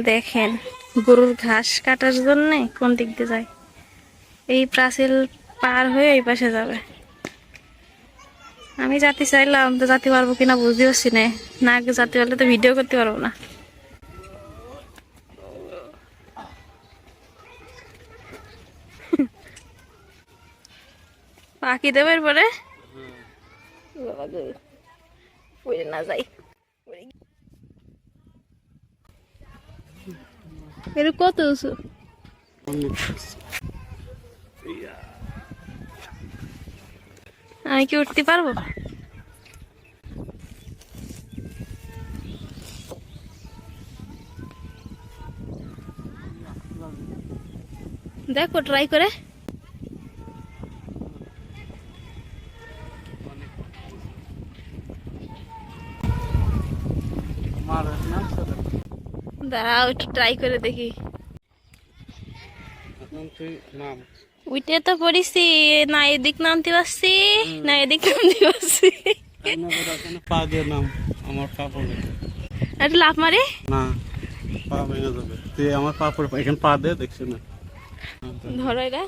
দেখেন গরুর ঘাস কাটার জন্য কোন দিক দিয়ে যায়, এই প্রাচীর পার হয়ে এই পাশে যাবে। আমি যাতে চাইলাম তো যাতে পারবো কিনা বুঝতে পারছি না, না যাতে পারলে তো ভিডিও করতে পারবো না। পাখি দেবের পরে না যাই এর কত উঁচু? আমি কি উঠতে পারবো? দেখো ট্রাই করে। দাঁড়াও একটু ট্রাই করে দেখি। উইটে তো পড়িছি না, এদিক নামতে পারছি না এদিক নামতে পারছি। পা দিয়ে নাম, আমার পা পড়বে। একটু লাফ মারে না, পা ভেঙে যাবে। তুই আমার পা পড়ে এখানে পা দে, দেখছি না। ধরো এটা।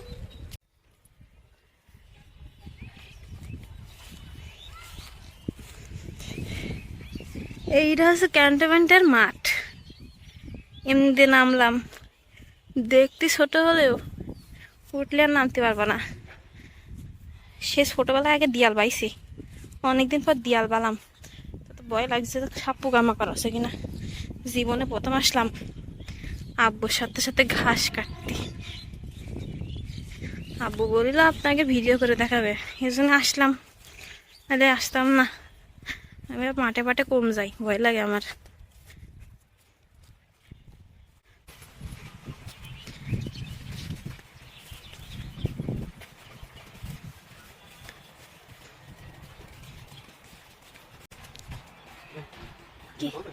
এইটা হচ্ছে ক্যান্টনমেন্টের মাঠ। এমনিতে নামলাম, দেখতে ছোট হলেও উঠলে আর নামতে পারবো না। সে ছোটবেলায় আগে দিয়াল বাইছি, অনেকদিন পর দিয়াল বালাম, তো ভয় লাগছে সাপ পোকামাকড় আছে কিনা। জীবনে প্রথম আসলাম আব্বুর সাথে সাথে ঘাস কাটতে। আব্বু বলিল আপনাকে ভিডিও করে দেখাবে, এই জন্য আসলাম, আরে আসতাম না। আমি মাঠে পাটে কম যাই, ভয় লাগে আমার।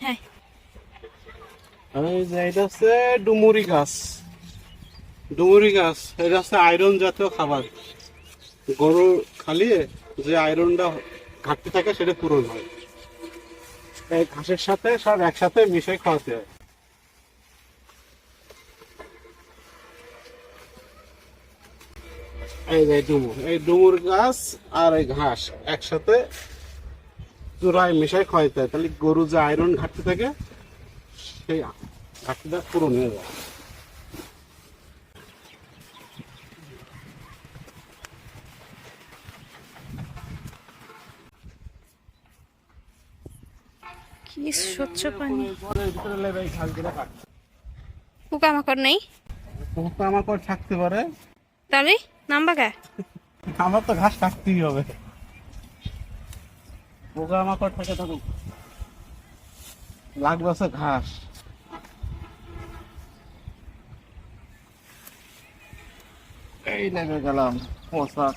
হ্যাঁ, এটা হচ্ছে ডুমুরি গাছ। ডুমুরি গাছ এটা হচ্ছে আয়রন জাতীয় খাবার। গরু খালিয়ে যে আয়রনটা ঘাটতি থাকে সেটা পূরণ হয়। এই ঘাসের সাথে সব একসাথে মিশে খাওয়াতে হয়। এই যে ডুমুর, এই ডুমুর গাছ আর এই ঘাস একসাথে চূড়ায় মিশাই খাওয়াতে হয়, তাহলে গরু যে আয়রন ঘাটতি থাকে সেই ঘাটতিটা পূরণ হয়ে যায়। কি স্বচ্ছ পানি। পোকামাকড় নেই? পোকামাকড় থাকতে পারে, তাহলে নামবা কে? আমার তো ঘাস কাটতেই হবে। পোকামাকড় থাকে থাকুক, লাগবে হচ্ছে ঘাস। এই নেমে গেলাম পোশাক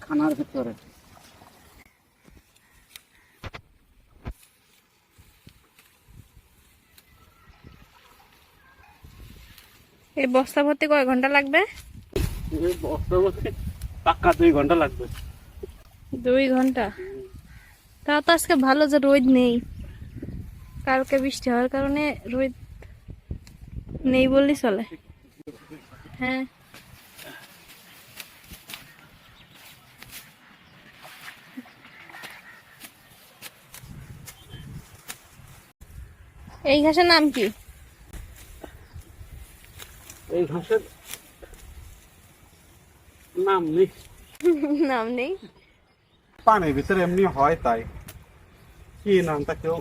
খানার ভিতরে। এই বস্তা ভর্তি কয় ঘন্টা লাগবে? পাক্কা 2 ঘন্টা লাগবে। 2 ঘন্টা? তাও তো আজকে ভালো যে রোদ নেই, কালকে বৃষ্টি হওয়ার কারণে রোদ নেই বললেই চলে। হ্যাঁ, এই ঘাসের নাম কি? এই ঘাসের নাম নেই। নাম নেই? পানির ভিতরে এমনি হয়, তাই কি নামটা কেউ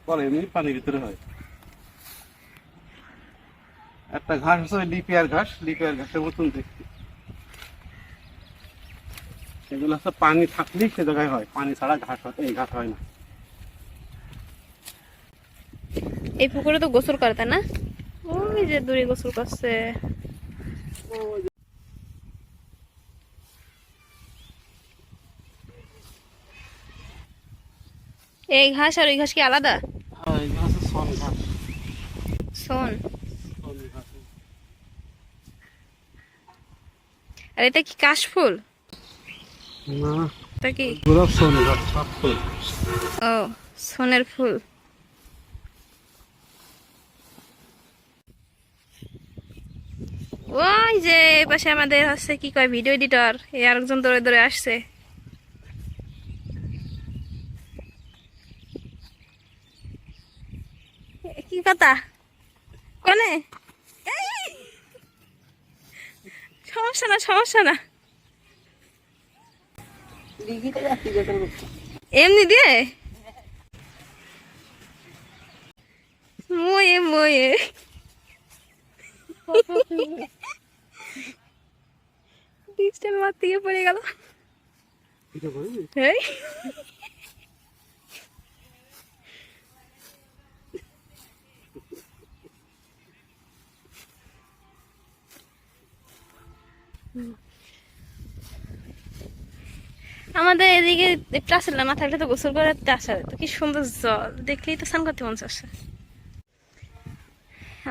বলে, এমনি পানির ভিতরে হয়। একটা ঘাস আছে লিপিয়ার ঘাস, লিপিয়ার ঘাসের মতন দেখতে। সেগুলো হচ্ছে পানি থাকলেই সে জায়গায় হয়, পানি ছাড়া ঘাস হয়, এই ঘাস হয় না। এই পুকুরে তো গোসল করে তাই না? ওই যে দূরে গোসল করছে। এই ঘাস আর ওই ঘাস কি আলাদা? এই ঘাস সন ঘাস। শোন, আর এটা কি কাশফুল? না, তা কি? গোলাপ সোন গাছ, সব ফুল। ও, সোনের ফুল। ওই যে এই পাশে আমাদের হচ্ছে কি কয় ভিডিও এডিটর, এই আরেকজন দৌড়ে দৌড়ে আসছে। কি কথা কোনে? এই! সমস্যা না, সমস্যা না, এমনি দিয়ে ময়ে ময়ে ডিস্টেন্স মার থেকে পড়ে গেল। এই আমাদের এদিকে আসলে না থাকলে তো গোসল করে আসা তো কি সুন্দর জল, দেখলেই তো স্নান করতে মন চাচ্ছে।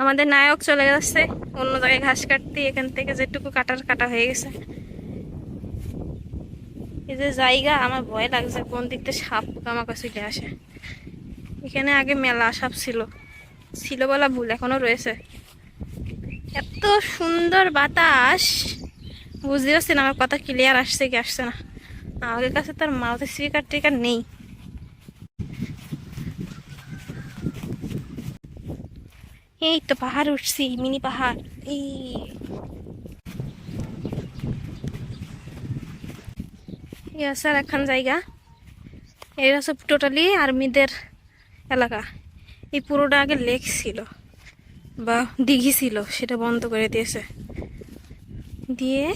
আমাদের নায়ক চলে যাচ্ছে অন্য জায়গায় ঘাস কাটতে, এখান থেকে যেটুকু কাটা হয়ে গেছে। এই যে জায়গা, আমার ভয় লাগছে কোন দিক থেকে সাপ পোকামাকড় চলে আসে। এখানে আগে মেলা সাপ ছিল বলা ভুল, এখনো রয়েছে। এত সুন্দর বাতাস, বুঝতে পারছি না আমার কথা ক্লিয়ার আসছে কি আসছে না। আমাদের কাছে তার মাউথ স্পিকার টিকার নেই। এই তো পাহাড় উঠছি, মিনি পাহাড়। এই আছে আর একখান জায়গা, এটা হচ্ছে টোটালি আর্মিদের এলাকা। এই পুরোটা আগে লেক ছিল বা দিঘি ছিল, সেটা বন্ধ করে দিয়েছে, দিয়ে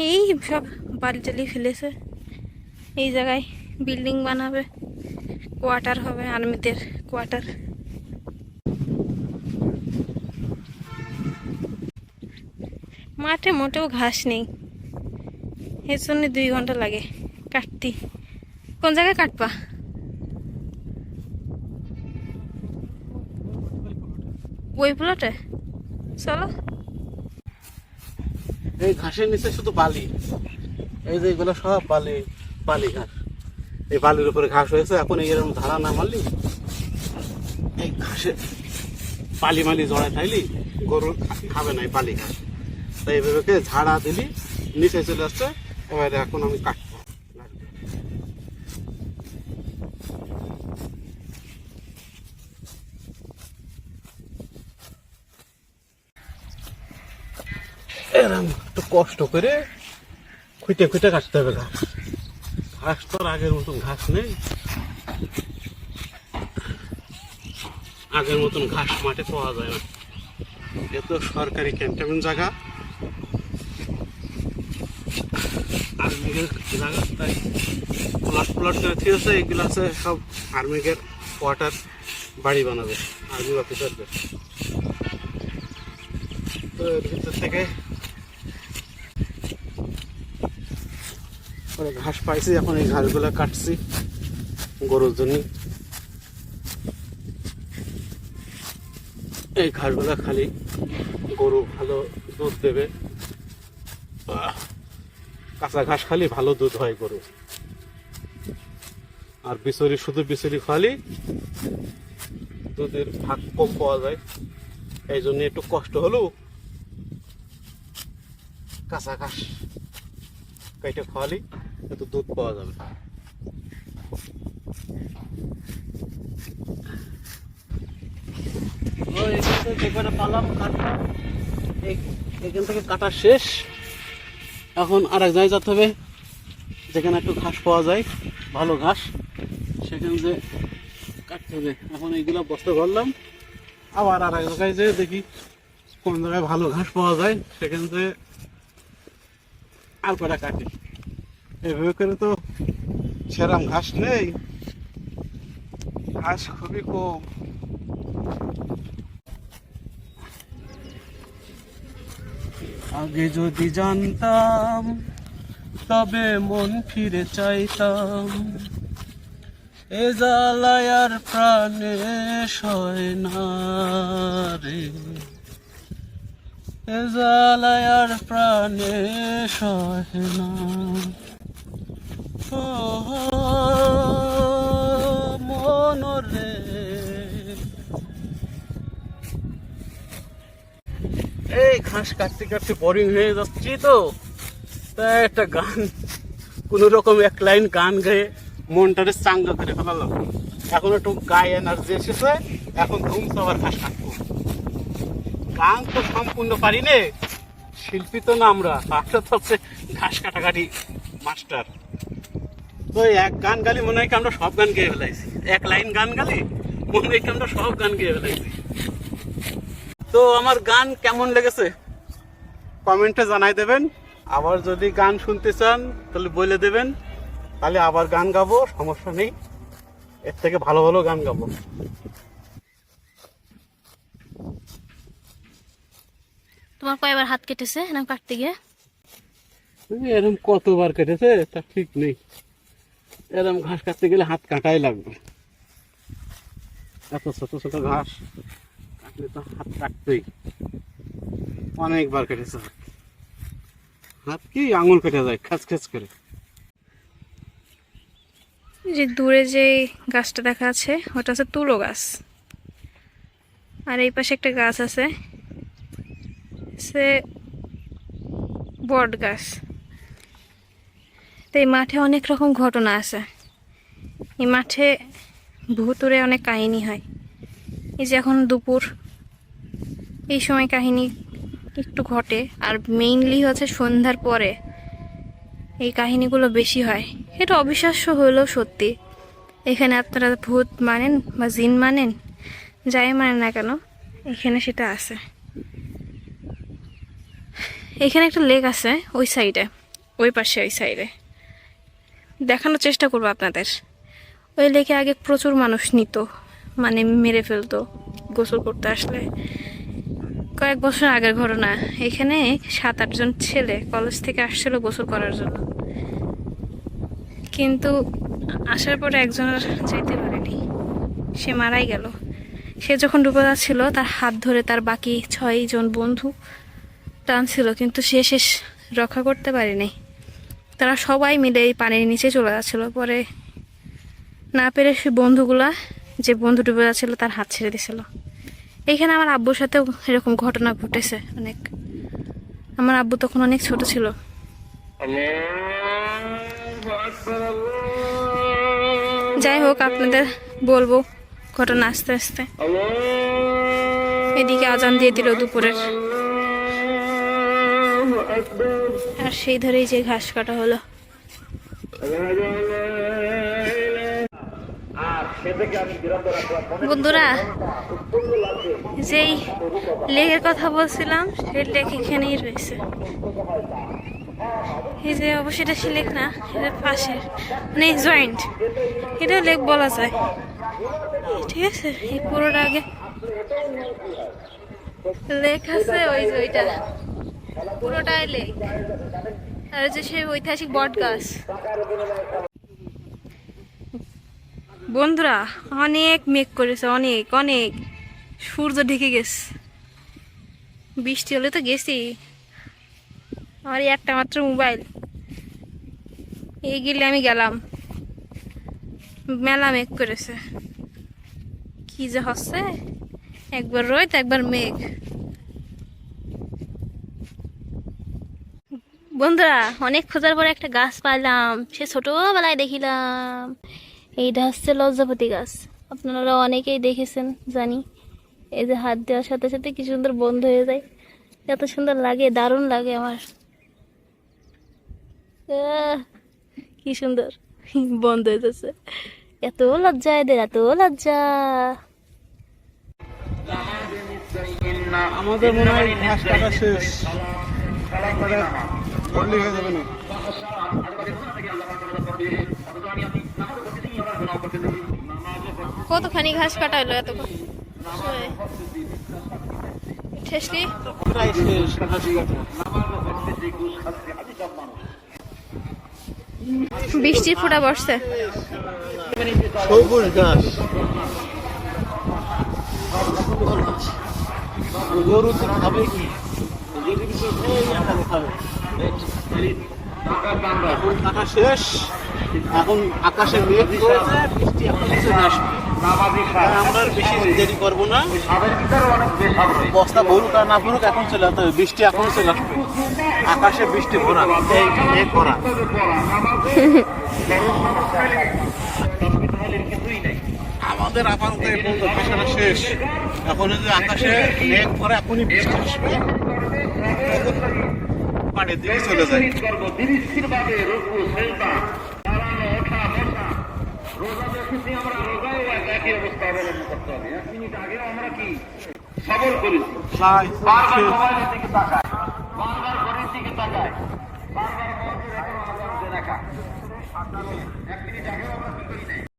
এই সব বালি টালি ফেলেছে। এই জায়গায় বিল্ডিং বানাবে, কোয়ার্টার হবে, আর্মিদের কোয়ার্টার। মাঠে মোটেও ঘাস নেই, এর জন্য 2 ঘন্টা লাগে কাটতে। কোন জায়গায় কাটবা? ওই প্লটে চলো। এই ঘাসের নিচে শুধু বালি, এই যে এগুলো সব বালি, বালি ঘাস। এই বালির উপরে ঘাস হয়েছে। এখন এরকম ধারা না মারলি, এই ঘাসে বালি মালি জড়ায় থাইলি গরু খাবে না এই বালি ঘাস। তাই এইভাবে ঝাড়া দিলি নিচে চলে আসছে। এবারে এখন আমি কাটবো। এরকম একটু কষ্ট করে খুঁটে খুঁটে কাটতে হবে ঘাস। ঘাস তো আর আগের মতন ঘাস নেই, আগের মতন ঘাস মাঠে পাওয়া যায় না। এ তো সরকারি ক্যান্টনমেন্ট জায়গা, আর্মিদের জায়গা, তাই প্লট করে দিয়েছে। এগুলো আছে সব আর্মিদের কোয়ার্টার, বাড়ি বানাবে আর্মি অফিসারদের। তো এর ভিতর থেকে ঘাস পাইছি, এখন এই ঘাসগুলো কাটছি গরুর জন্য। এই ঘাসগুলো খালি গরু ভালো দুধ দেবে, কাঁচা ঘাস খালি ভালো দুধ হয় গরু। আর বিচুরি, শুধু বিচুরি খালি দুধের ভাগ কম পাওয়া যায়। এই জন্য একটু কষ্ট হলেও কাঁচা ঘাস কেটে খাওয়ালি একটু দুধ পাওয়া যাবে। এখান থেকে কাটা শেষ। এখন আর এক জায়গায় যেতে হবে যেখানে একটু ঘাস পাওয়া যায়, ভালো ঘাস, সেখানে যে কাটতে হবে। এখন এইগুলো বস্তা ভরলাম, আবার আর এক জায়গায় যে দেখি কোন জায়গায় ভালো ঘাস পাওয়া যায়, সেখান থেকে আর কটা কাটি। এভাবে করে তো সেরাম ঘাস নেই, ঘাস খুবই কম। আগে যদি জানতাম তবে মন ফিরে চাইতাম, এ জ্বালায় আর প্রাণে সয় না রে, এ জ্বালায় আর প্রাণে সহে না। ও মনরে, এই ঘাস কাটতে কাটতে বোরিং হয়ে যাচ্ছি তো, তাই একটা গান, কোন রকম এক লাইন গান গেয়ে মনটারে চাঙ্গা করে ফেলালাম। এখন একটু গায়ে এনার্জি এসেছে, এখন ঘুমতে আবার ঘাস কাটবো। গান তো সম্পূর্ণ পারি নে, শিল্পী তো না আমরা তো হচ্ছে ঘাস কাটাকাটি মাস্টার। তো এক গান গালি মনে হয় কি আমরা সব গান গেয়ে ফেলাইছি, এক লাইন গান গালি মনে হয় কি আমরা সব গান গেয়ে ফেলাইছি। তো আমার গান কেমন লেগেছে কমেন্টে জানাই দেবেন। আবার যদি গান শুনতে চান তাহলে বলে দেবেন, তাহলে আবার গান গাবো, সমস্যা নেই, এর থেকে ভালো ভালো গান গাবো। তোমার কয়বার হাত কেটেছে এরকম কাটতে গিয়ে? এরকম কতবার কেটেছে তা ঠিক নেই, এরকম ঘাস কাটতে গেলে হাত কাটাই লাগবে। এত ছোট ছোট ঘাস কাটলে তো হাত কাটতেই, অনেকবার কেটেছে হাত, কি আঙুল কেটে যায় খাচ খাচ করে। যে দূরে যে গাছটা দেখা আছে ওটা হচ্ছে তুলো গাছ, আর এই পাশে একটা গাছ আছে সে বট গাছ। তো এই মাঠে অনেক রকম ঘটনা আছে, এই মাঠে ভুতুরে অনেক কাহিনী হয়। এই যে এখন দুপুর, এই সময় কাহিনী একটু ঘটে, আর মেইনলি হচ্ছে সন্ধ্যার পরে এই কাহিনীগুলো বেশি হয়। এটা অবিশ্বাস্য হলেও সত্যি। এখানে আপনারা ভূত মানেন বা জিন মানেন, যাই মানেন না কেন, এখানে সেটা আছে। এখানে একটা লেক আছে ওই সাইডে, ওই পাশে ওই সাইডে দেখানোর চেষ্টা করবো আপনাদের। ওই লেকে আগে প্রচুর মানুষ নিত, মানে মেরে ফেলতো গোসল করতে আসলে। কয়েক বছর আগের ঘটনা, এখানে 7-8 জন ছেলে কলেজ থেকে আসছিল গোসল করার জন্য, কিন্তু আসার পরে একজন আর যাইতে পারেনি, সে মারাই গেল। সে যখন ডুবে যাচ্ছিল তার হাত ধরে তার বাকি 6 জন বন্ধু টানছিল, কিন্তু সে শেষ রক্ষা করতে পারেনি। তারা সবাই মিলে এই পানির নিচে চলে যাচ্ছিল, পরে না পেরে সে বন্ধুগুলা, যে বন্ধু ডুবে যাচ্ছিল তার হাত ছেড়ে দিছিল। এইখানে আমার আব্বুর সাথেও এরকম ঘটনা ঘটেছে অনেক। আমার আব্বু তখন অনেক ছোট ছিল। যাই হোক, আপনাদের বলবো ঘটনা আস্তে আস্তে। এদিকে আজান দিয়ে দিল দুপুরের, আর সেই ধরেই যে ঘাস কাটা হলো। বন্ধুরা, যেই লেকের কথা বলছিলাম সেই লেক এখানেই রয়েছে। এই যে অবশ্যই এটা সে লেক না, এটা পাশের মানে জয়েন্ট, এটা লেক বলা যায়, ঠিক আছে। এই পুরোটা আগে লেক আছে, ওই যে ওইটা পুরোটাই লেক, আর যে সেই ঐতিহাসিক বট গাছ। বন্ধুরা, অনেক মেঘ করেছে, অনেক অনেক, সূর্য ঢেকে গেছে। বৃষ্টি হলে তো গেছি, আমার একটা মাত্র মোবাইল, এই গেলে আমি গেলাম। মেলা মেঘ করেছে, কি যে হচ্ছে, একবার রোদ একবার মেঘ। বন্ধুরা, অনেক খোঁজার পরে একটা গাছ পাইলাম, সে ছোটবেলায় দেখিলাম। এইটা হচ্ছে লজ্জাপতি গাছ, আপনারা অনেকেই দেখেছেন জানি। এই যে হাত দেওয়ার সাথে সাথে কি সুন্দর বন্ধ হয়ে যায়, এত সুন্দর লাগে, দারুণ লাগে আমার। কি সুন্দর বন্ধ হয়ে যাচ্ছে, এত লজ্জা এদের, এত লজ্জা। আমাদের মনে হয় ঘাস কাটা শেষ, বদলি হয়ে যাবে না। কতখানি ঘাস কাটা হলো এতক্ষণ, ঠেসলি প্রায় শেষ ঘাস কাটা। বৃষ্টির ফোঁটা বসছে। সবুজ ঘাস, গরু তো খাবে কি? এখন কাটা শেষ, এখন আকাশে মেঘ করেছে, বৃষ্টি এখন চলে আসবে। তাই আমরা আর বেশি দেরি করবো না, বস্তা ভরুক আর না ভরুক এখন চলে আসতে হবে, বৃষ্টি এখন চলে আসবে। আকাশে বৃষ্টি ভরা, এই মেঘ ভরা। আমাদের আপাতত এই পর্যন্ত পেশাটা শেষ। এখন যদি আকাশে মেঘ ভরা, এখনই বৃষ্টি আসবে, পাড়ের দিকে চলে যায়। সবল করি প্রায় বারবার মোবাইলের দিকে তাকায়, বারবার ঘড়ির দিকে তাকায়, বারবার মন্দির এখন আজান দিয়ে রাখা। 1 মিনিট আগেও আমরা কি করি নাই।